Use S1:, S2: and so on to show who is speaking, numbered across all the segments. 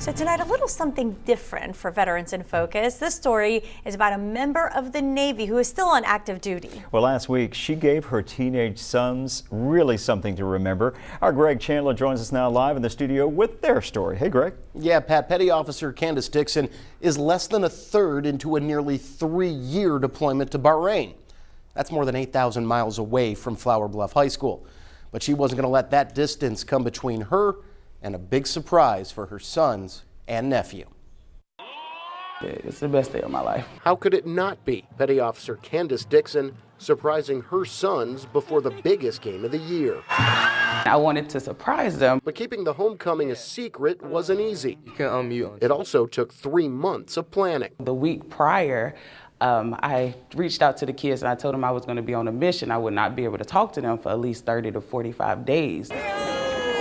S1: So tonight, a little something different for Veterans in Focus. This story is about a member of the Navy who is still on active duty.
S2: Well, last week, she gave her teenage sons really something to remember. Our Greg Chandler joins us now live in the studio with their story. Hey, Greg.
S3: Yeah, Pat, Petty Officer Candace Dixon is less than a third into a nearly 3-year deployment to Bahrain. That's more than 8,000 miles away from Flower Bluff High School. But she wasn't going to let that distance come between her and a big surprise for her sons and nephew.
S4: It's the best day of my life.
S3: How could it not be? Petty Officer Candace Dixon surprising her sons before the biggest game of the year.
S4: I wanted to surprise them.
S3: But keeping the homecoming a secret wasn't easy.
S5: You can unmute.
S3: It also took 3 months of planning.
S4: The week prior, I reached out to the kids and I told them I was going to be on a mission. I would not be able to talk to them for at least 30 to 45 days.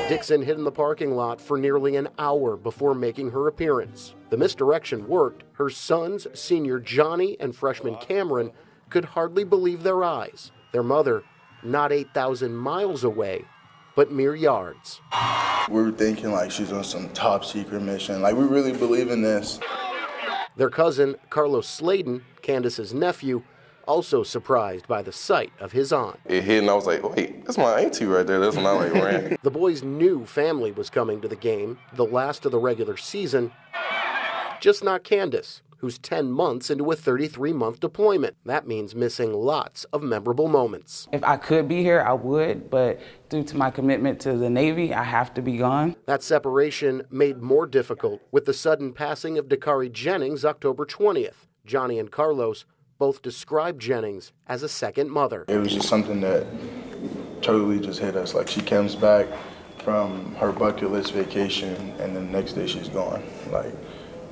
S3: Dixon hid in the parking lot for nearly an hour before making her appearance. The misdirection worked. Her sons, senior Johnny and freshman Cameron, could hardly believe their eyes. Their mother, not 8,000 miles away, but mere yards.
S6: We were thinking like she's on some top secret mission. Like, we really believe in this.
S3: Their cousin, Carlos Sladen, Candace's nephew, also surprised by the sight of his aunt.
S7: It hit and I was like, wait, that's my auntie right there. That's when I ran.
S3: The boys knew family was coming to the game, the last of the regular season, just not Candace, who's 10 months into a 33-month deployment. That means missing lots of memorable moments.
S4: If I could be here, I would, but due to my commitment to the Navy, I have to be gone.
S3: That separation made more difficult with the sudden passing of Dakari Jennings October 20th. Johnny and Carlos both described Jennings as a second mother.
S6: It was just something that totally just hit us. Like, she comes back from her bucket list vacation and then the next day she's gone. Like,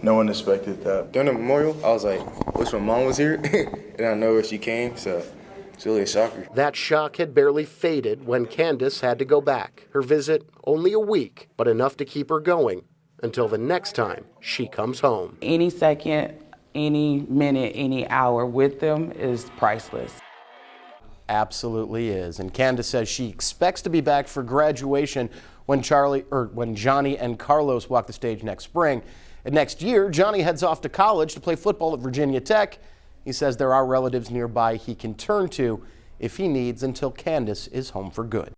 S6: no one expected that.
S5: During the memorial, I was like, wish my mom was here. And I know where she came, so it's really a shocker.
S3: That shock had barely faded when Candace had to go back. Her visit only a week, but enough to keep her going until the next time she comes home.
S4: Any second, any minute, any hour with them is priceless.
S3: Absolutely is. And Candace says she expects to be back for graduation when Johnny and Carlos walk the stage next spring. And next year, Johnny heads off to college to play football at Virginia Tech. He says there are relatives nearby he can turn to if he needs until Candace is home for good.